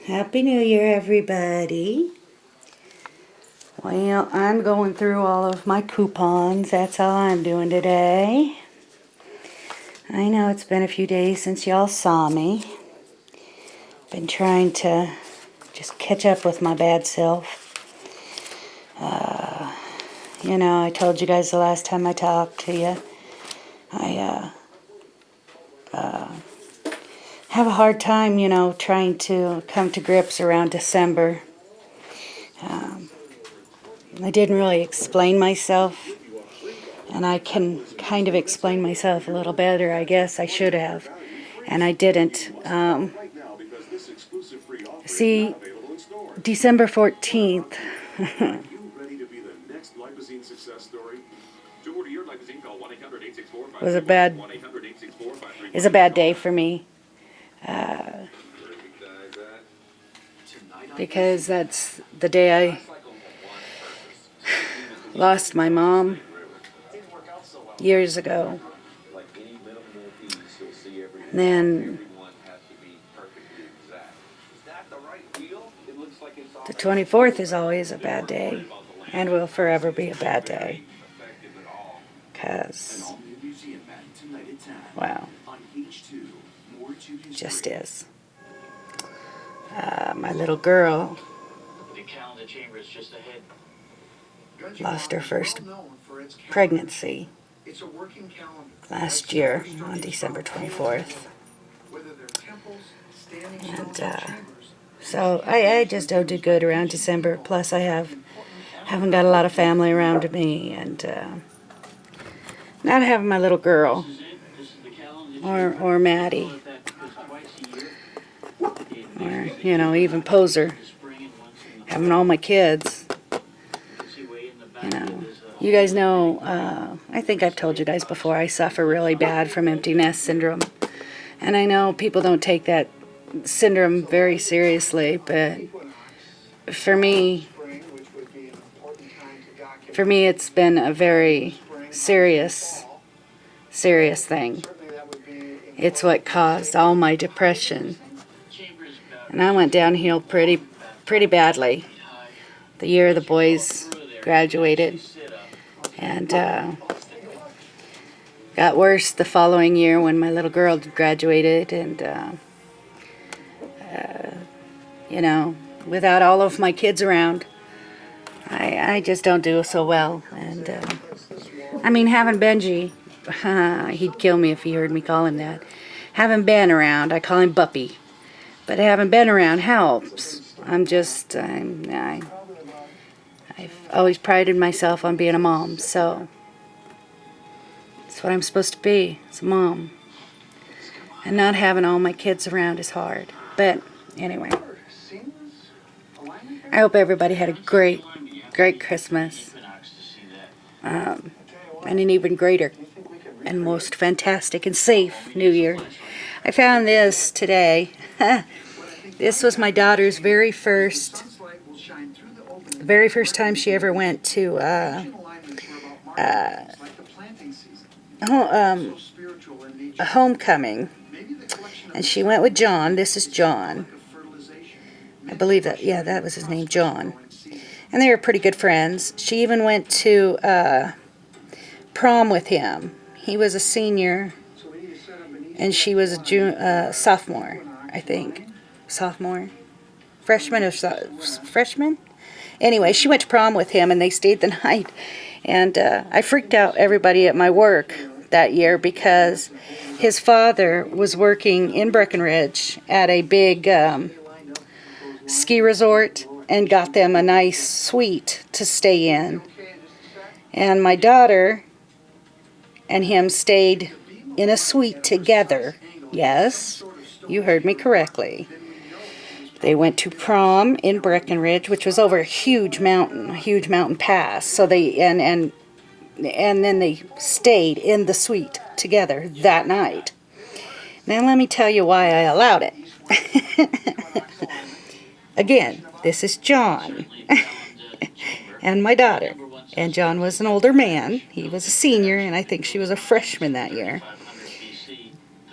Happy New Year, everybody. Well, I'm going through all of my coupons. That's all I'm doing today. I know it's been a few days since y'all saw me. Been trying to just catch up with my bad self. I told you guys the last time I talked to you, I have a hard time, trying to come to grips around December. I didn't really explain myself, and I can kind of explain myself a little better, I guess I should have, and I didn't. See, December 14th was a bad day for me, because that's the day I lost my mom years ago. And then the 24th is always a bad day, and will forever be a bad day, because, well, just is. My little girl lost her first pregnancy last year on December 24th. And so I just don't do good around December. Plus I haven't got a lot of family around me, and not having my little girl or Maddie or even Poser, having all my kids. You guys know, I think I've told you guys before, I suffer really bad from empty nest syndrome. And I know people don't take that syndrome very seriously, but for me it's been a very serious thing. It's what caused all my depression. And I went downhill pretty badly the year the boys graduated, and got worse the following year when my little girl graduated, and without all of my kids around, I just don't do so well. And having Benji, he'd kill me if he heard me call him that. Having Ben around, I call him Buppy, but having Ben around helps. I've always prided myself on being a mom, so that's what I'm supposed to be. It's a mom. And not having all my kids around is hard. But anyway, I hope everybody had a great Christmas, and an even greater and most fantastic and safe New Year. I found this today. This was my daughter's very first time she ever went to a homecoming, and she went with John. This is John. I believe that, yeah, that was his name, John. And they were pretty good friends. She even went to prom with him. He was a senior, and she was a sophomore, I think. Sophomore? Freshman or freshman? Anyway, she went to prom with him, and they stayed the night. And I freaked out everybody at my work that year, because his father was working in Breckenridge at a big ski resort and got them a nice suite to stay in. And my daughter and him stayed in a suite together. Yes, you heard me correctly. They went to prom in Breckenridge, which was over a huge mountain pass. So they and then they stayed in the suite together that night. Now let me tell you why I allowed it. Again, this is John and my daughter. And John was an older man. He was a senior, and I think she was a freshman that year.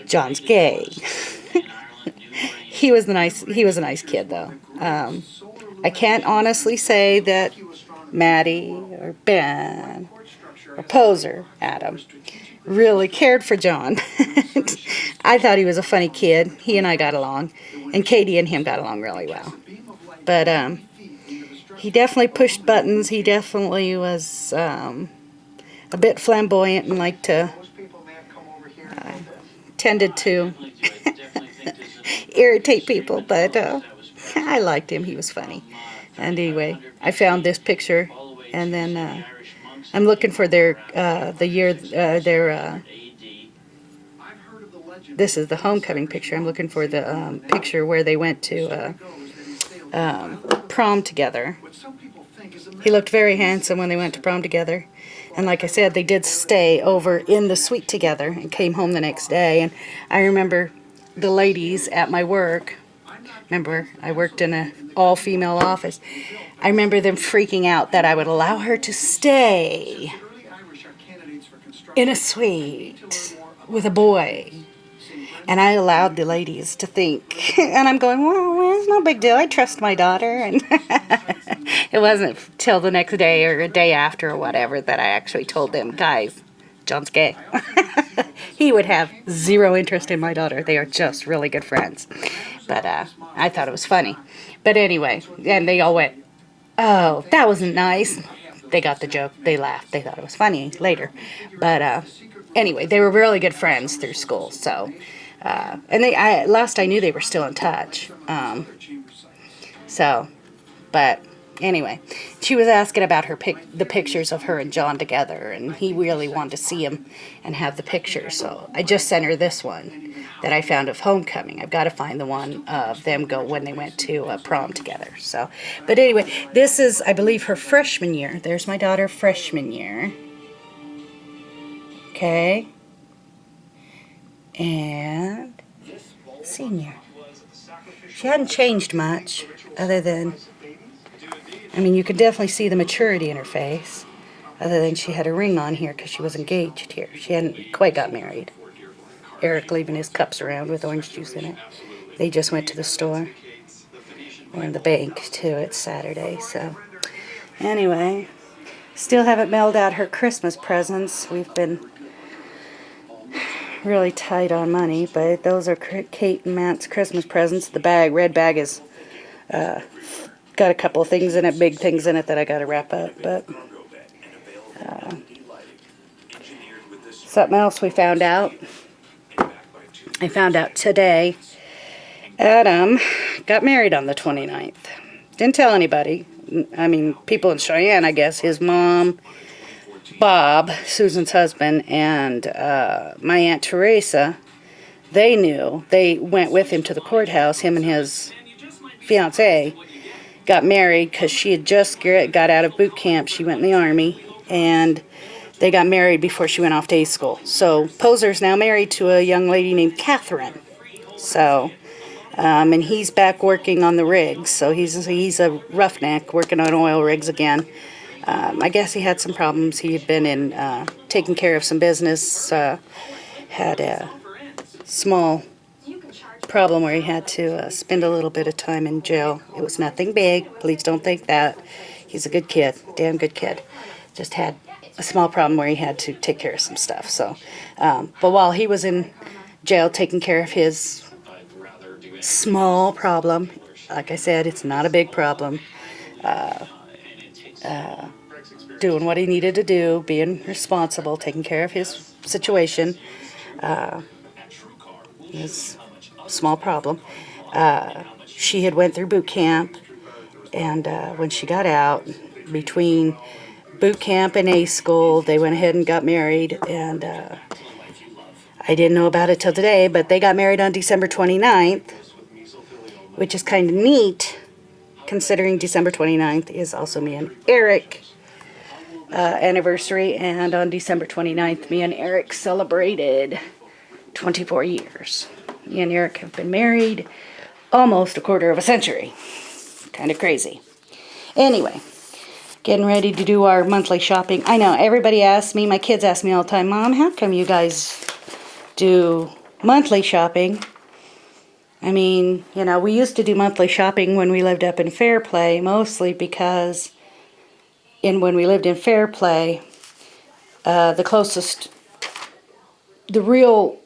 John's gay. He was a nice kid though. I can't honestly say that Maddie or Ben or Poser, Adam, really cared for John. I thought he was a funny kid. He and I got along, and Katie and him got along really well. But he definitely pushed buttons. He definitely was a bit flamboyant and liked to tended to irritate people, but I liked him. He was funny. And anyway, I found this picture, and then I'm looking for their this is the homecoming picture. I'm looking for the picture where they went to prom together. He looked very handsome when they went to prom together. And like I said, they did stay over in the suite together and came home the next day. And I remember the ladies at my work, remember I worked in an all-female office, I remember them freaking out that I would allow her to stay in a suite with a boy. And I allowed the ladies to think. And I'm going, well, it's no big deal. I trust my daughter. And it wasn't till the next day or a day after or whatever that I actually told them, guys, John's gay. He would have zero interest in my daughter. They are just really good friends. But I thought it was funny. But anyway, and they all went, oh, that wasn't nice. They got the joke. They laughed. They thought it was funny later. But anyway, they were really good friends through school. So, and last I knew they were still in touch. But anyway, she was asking about the pictures of her and John together, and he really wanted to see him and have the picture. So I just sent her this one that I found of homecoming. I've got to find the one of them when they went to prom together. So, but anyway, this is, I believe, her freshman year. There's my daughter freshman year. Okay. And senior. She hadn't changed much other than, I mean, you could definitely see the maturity in her face, other than she had a ring on here because she was engaged here. She hadn't quite got married. Eric leaving his cups around with orange juice in it. They just went to the store and the bank too. It's Saturday, so anyway, still haven't mailed out her Christmas presents. We've been really tight on money, but those are Kate and Matt's Christmas presents. The red bag is got a couple of things in it, big things in it that I got to wrap up. But something else we found out. I found out today. Adam got married on the 29th. Didn't tell anybody. I mean, people in Cheyenne, I guess. His mom, Bob, Susan's husband, and my Aunt Teresa, they knew. They went with him to the courthouse. Him and his fiancée got married because she had just got out of boot camp. She went in the Army, and they got married before she went off to A school. So Poser's now married to a young lady named Catherine. So, and he's back working on the rigs. So he's a roughneck working on oil rigs again. I guess he had some problems. He had been in taking care of some business. Had a small problem where he had to spend a little bit of time in jail. It was nothing big. Please don't think that. He's a good kid. Damn good kid. Just had a small problem where he had to take care of some stuff. So, but while he was in jail taking care of his small problem, like I said, it's not a big problem, doing what he needed to do, being responsible, taking care of his situation, his small problem. She had went through boot camp, and when she got out, between boot camp and A school, they went ahead and got married, and I didn't know about it till today, but they got married on December 29th, which is kind of neat, considering December 29th is also me and Eric anniversary, and on December 29th, me and Eric celebrated 24 years. Me and Eric have been married almost a quarter of a century. Kind of crazy. Anyway, getting ready to do our monthly shopping. I know, everybody asks me, my kids ask me all the time, Mom, how come you guys do monthly shopping I mean, you know, we used to do monthly shopping when we lived up in Fairplay, mostly because when we lived in Fairplay, the closest real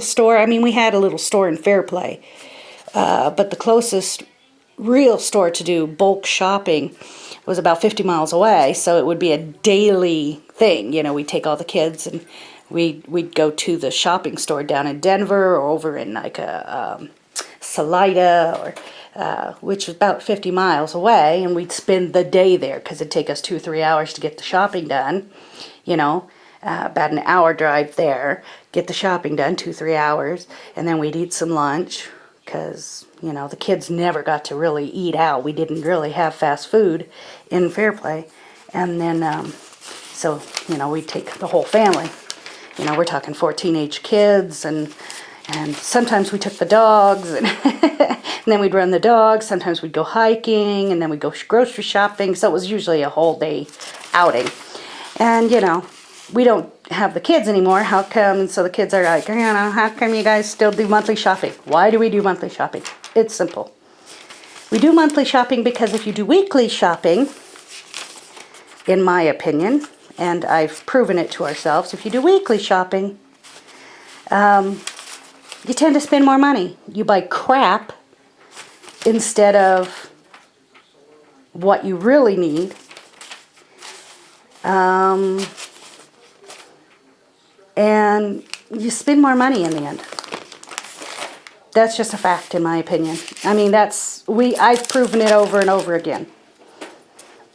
store, I mean, we had a little store in Fairplay, but the closest real store to do bulk shopping was about 50 miles away, so it would be a daily thing. You know, we'd take all the kids and we'd go to the shopping store down in Denver or over in like Salida, or which was about 50 miles away, and we'd spend the day there because it'd take us 2 or 3 hours to get the shopping done. You know, about an hour drive there, get the shopping done, 2 3 hours, and then we'd eat some lunch because, you know, the kids never got to really eat out. We didn't really have fast food in Fairplay. And then, so, you know, we'd take the whole family. You know, we're talking 4 teenage kids, and sometimes we took the dogs, and, and then we'd run the dogs. Sometimes we'd go hiking, and then we'd go grocery shopping. So it was usually a whole day outing. And, you know, we don't have the kids anymore. How come? And so the kids are like, you know, how come you guys still do monthly shopping? Why do we do monthly shopping? It's simple. We do monthly shopping because if you do weekly shopping, in my opinion, and I've proven it to ourselves, if you do weekly shopping, you tend to spend more money. You buy crap instead of what you really need. And you spend more money in the end. That's just a fact, in my opinion. I mean, I've proven it over and over again.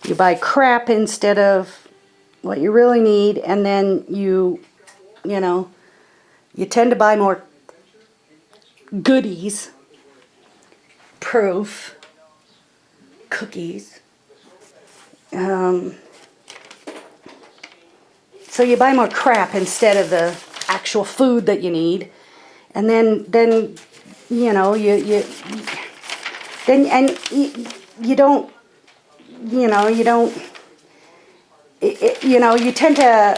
You buy crap instead of what you really need, and then you know, you tend to buy more goodies, proof, cookies. So you buy more crap instead of the actual food that you need, and then you know you don't, you know, you tend to,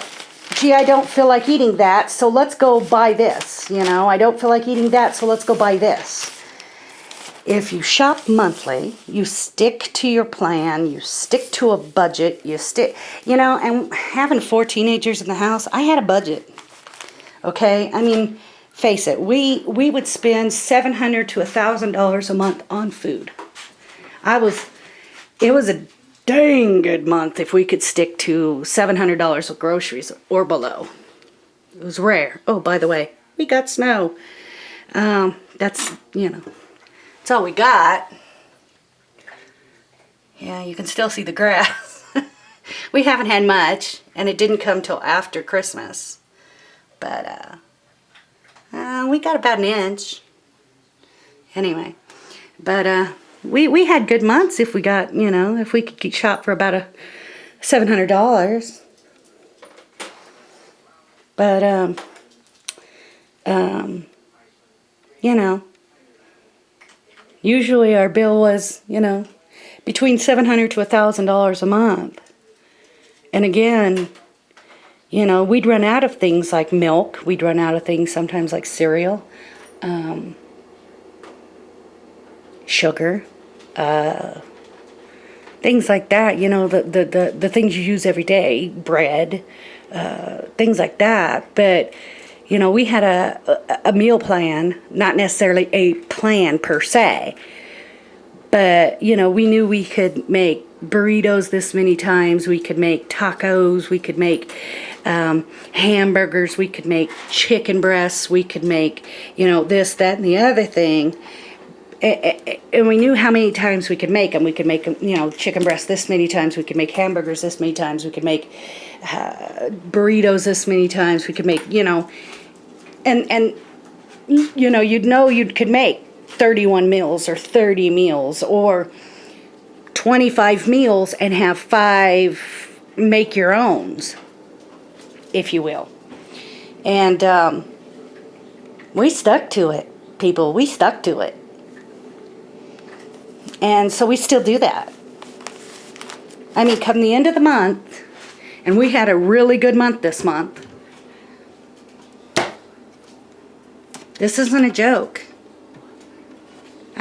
gee, I don't feel like eating that, so let's go buy this. You know, I don't feel like eating that, so let's go buy this. If you shop monthly, you stick to your plan, you stick to a budget, you know, and having 4 teenagers in the house, I had a budget. Okay? I mean, face it, we would spend $700 to $1,000 a month on food. It was a dang good month if we could stick to $700 of groceries or below. It was rare. Oh, by the way, we got snow. That's, you know, that's all we got. Yeah, you can still see the grass. We haven't had much, and it didn't come till after Christmas. But, we got about an inch. Anyway, but, we had good months if we got, you know, if we could shop for about $700. But, you know, usually our bill was, you know, between $700 to $1,000 a month. And again, you know, we'd run out of things like milk. We'd run out of things sometimes like cereal, sugar, things like that. You know, the things you use every day, bread, things like that. But, you know, we had a meal plan, not necessarily a plan per se. But, you know, we knew we could make burritos this many times. We could make tacos. We could make hamburgers. We could make chicken breasts. We could make, you know, this, that, and the other thing. And we knew how many times we could make them. We could make, you know, chicken breasts this many times. We could make hamburgers this many times. We could make burritos this many times. We could make, you know, and you know, you could make 31 meals or 30 meals or 25 meals and have 5 make your owns, if you will. And we stuck to it, people. We stuck to it. And so we still do that. I mean, come the end of the month, and we had a really good month this month. This isn't a joke.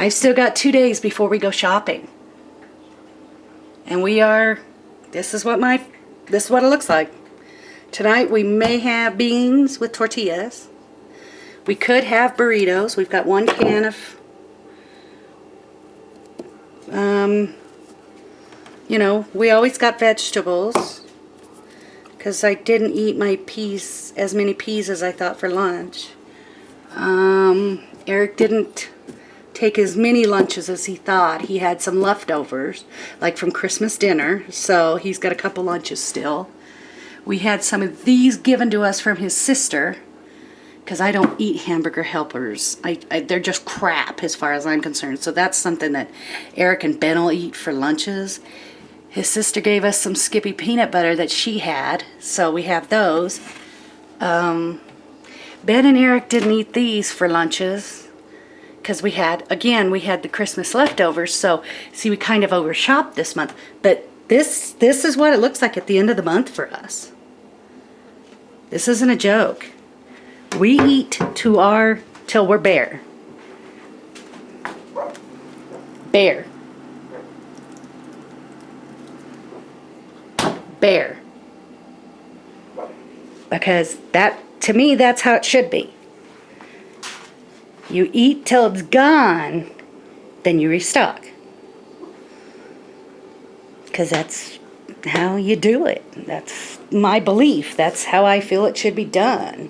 I've still got 2 days before we go shopping. And this is what it looks like. Tonight we may have beans with tortillas. We could have burritos. We've got 1 can of, you know, we always got vegetables. Because I didn't eat my peas, as many peas as I thought for lunch. Eric didn't take as many lunches as he thought. He had some leftovers, like from Christmas dinner, so he's got a couple lunches still. We had some of these given to us from his sister, because I don't eat hamburger helpers. They're just crap as far as I'm concerned. So that's something that Eric and Ben will eat for lunches. His sister gave us some Skippy peanut butter that she had, so we have those. Ben and Eric didn't eat these for lunches because we had the Christmas leftovers. So see, we kind of overshopped this month. But this is what it looks like at the end of the month for us. This isn't a joke. We eat till we're bare. Bare. Bare. Because to me, that's how it should be. You eat till it's gone, then you restock. Because that's how you do it. That's my belief. That's how I feel it should be done.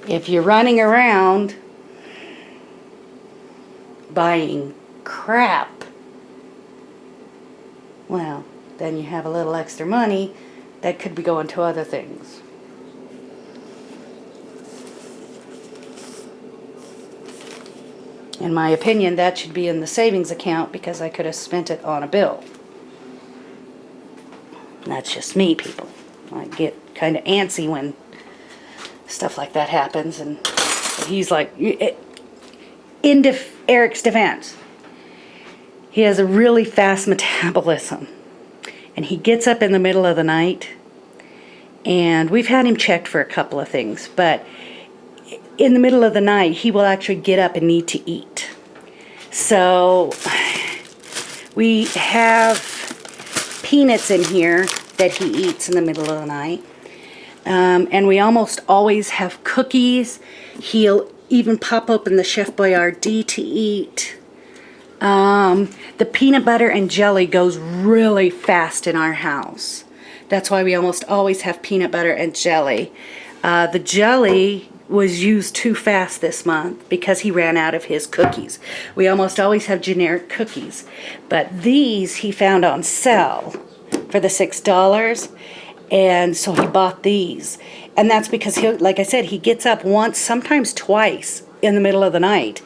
If you're running around buying crap, well, then you have a little extra money that could be going to other things. In my opinion, that should be in the savings account because I could have spent it on a bill. That's just me, people. I get kind of antsy when stuff like that happens, and he's like, in Eric's defense, he has a really fast metabolism, and he gets up in the middle of the night, and we've had him checked for a couple of things, but in the middle of the night, he will actually get up and need to eat. So we have peanuts in here that he eats in the middle of the night. And we almost always have cookies. He'll even pop open the Chef Boyardee to eat. The peanut butter and jelly goes really fast in our house. That's why we almost always have peanut butter and jelly. The jelly was used too fast this month because he ran out of his cookies. We almost always have generic cookies. But these he found on sale for the $6. And so he bought these. And that's because, like I said, he gets up once, sometimes twice in the middle of the night.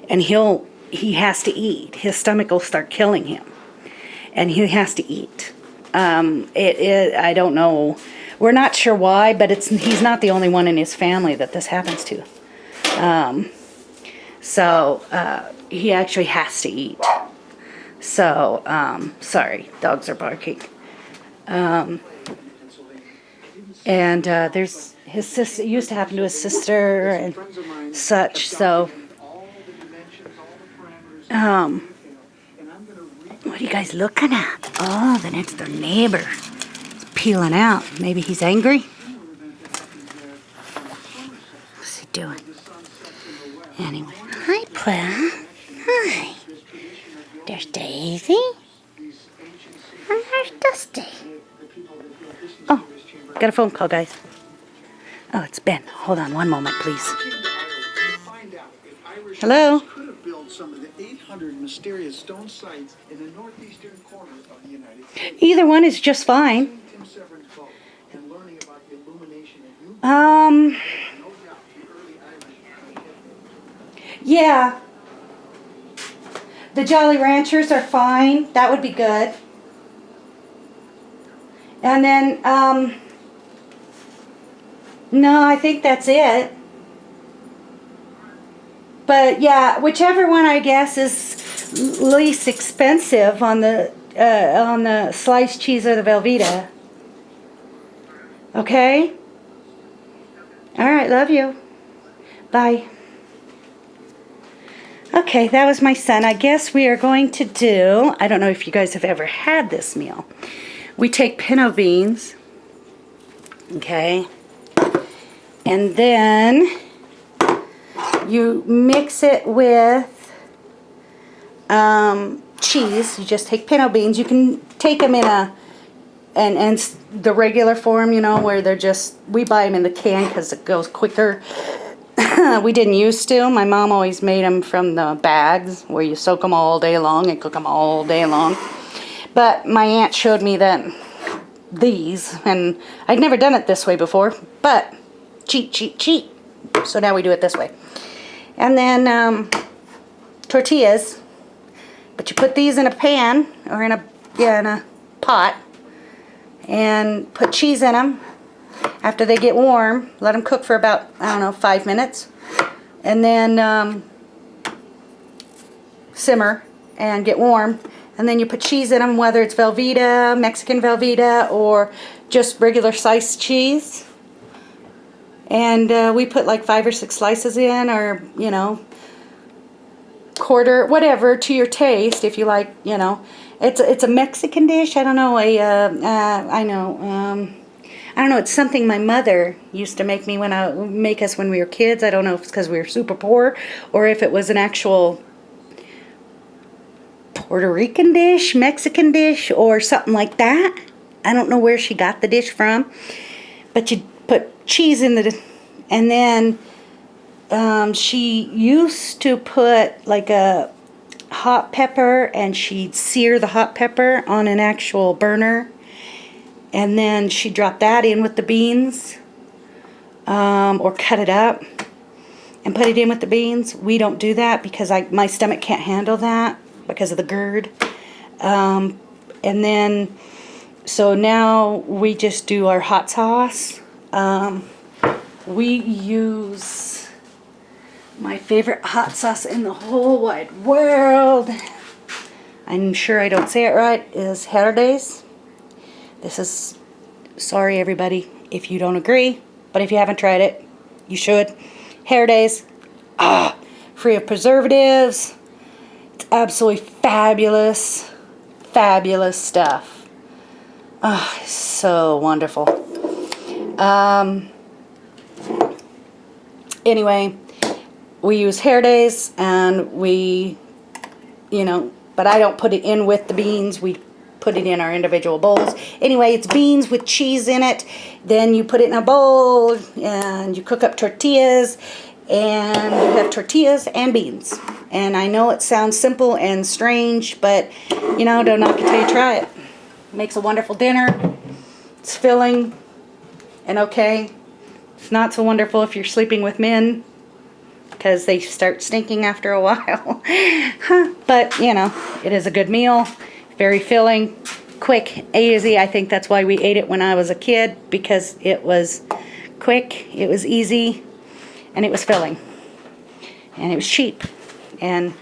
And he has to eat. His stomach will start killing him. And he has to eat. I don't know. We're not sure why, but he's not the only one in his family that this happens to. He actually has to eat. So, sorry, dogs are barking. There's his sister. It used to happen to his sister and such. So, what are you guys looking at? Oh, the next door neighbor is peeling out. Maybe he's angry. What's he doing? Anyway, hi, Pla. Hi. There's Daisy. And there's Dusty. Oh, got a phone call, guys. Oh, it's Ben. Hold on one moment, please. Hello? Some of the 800 mysterious stone sites in the northeastern corner of the United States. Either one is just fine. Yeah. The Jolly Ranchers are fine. That would be good. And then, no, I think that's it. But yeah, whichever one I guess is least expensive on the sliced cheese or the Velveeta. Okay? All right, love you. Bye. Okay, that was my son. I guess we are going to do, I don't know if you guys have ever had this meal. We take pinto beans, okay, and then you mix it with cheese. You just take pinto beans. You can take them in a and the regular form, you know, where they're just, we buy them in the can because it goes quicker. We didn't used to. My mom always made them from the bags where you soak them all day long and cook them all day long. But my aunt showed me that these, and I'd never done it this way before, but cheat, cheat, cheat. So now we do it this way. And then tortillas, but you put these in a pan or in a pot and put cheese in them. After they get warm, let them cook for about, I don't know, 5 minutes. And then simmer and get warm. And then you put cheese in them, whether it's Velveeta, Mexican Velveeta, or just regular sliced cheese. And we put like 5 or 6 slices in, or, you know, quarter, whatever, to your taste, if you like, you know. It's a Mexican dish. I don't know, I don't know, it's something my mother used to make me make us when we were kids. I don't know if it's because we were super poor or if it was an actual Puerto Rican dish, Mexican dish, or something like that. I don't know where she got the dish from. But you put cheese in and then she used to put like a hot pepper, and she'd sear the hot pepper on an actual burner. And then she dropped that in with the beans, or cut it up and put it in with the beans. We don't do that because my stomach can't handle that because of the GERD. And then, so now we just do our hot sauce. We use my favorite hot sauce in the whole wide world. I'm sure I don't say it right, is Herdez. This is, sorry everybody if you don't agree, but if you haven't tried it, you should. Herdez, free of preservatives. It's absolutely fabulous, fabulous stuff. So wonderful. Anyway, we use Herdez, and we, you know, but I don't put it in with the beans. We put it in our individual bowls. Anyway, it's beans with cheese in it. Then you put it in a bowl and you cook up tortillas, and you have tortillas and beans. And I know it sounds simple and strange, but you know, don't knock it till you try it. It makes a wonderful dinner. It's filling and okay. It's not so wonderful if you're sleeping with men, because they start stinking after a while. But you know, it is a good meal. Very filling, quick, easy. I think that's why we ate it when I was a kid, because it was quick, it was easy, and it was filling. And it was cheap. And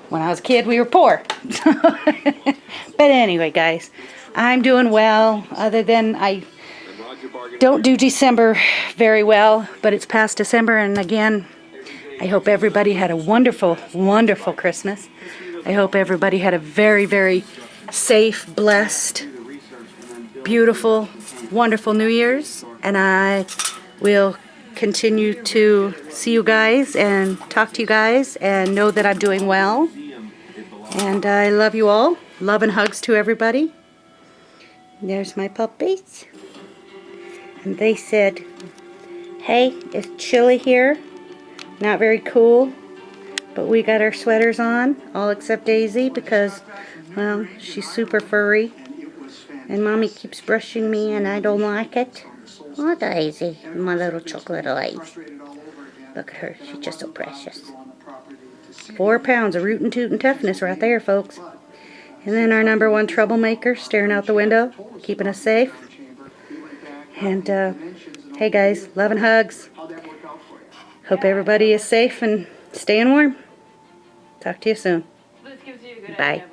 when I was a kid, we were poor. But anyway, guys, I'm doing well, other than I don't do December very well, but it's past December, and again, I hope everybody had a wonderful, wonderful Christmas. I hope everybody had a very, very safe, blessed, beautiful, wonderful New Year's. And I will continue to see you guys and talk to you guys and know that I'm doing well. And I love you all. Love and hugs to everybody. There's my puppies. And they said, hey, it's chilly here. Not very cool. But we got our sweaters on, all except Daisy, because, well, she's super furry. And Mommy keeps brushing me, and I don't like it. Oh, Daisy, my little chocolate eyes. Look at her, she's just so precious. 4 pounds of rootin' tootin' toughness right there, folks. And then our #1 troublemaker, staring out the window, keeping us safe. And, hey guys, love and hugs. Hope everybody is safe and staying warm. Talk to you soon. Bye.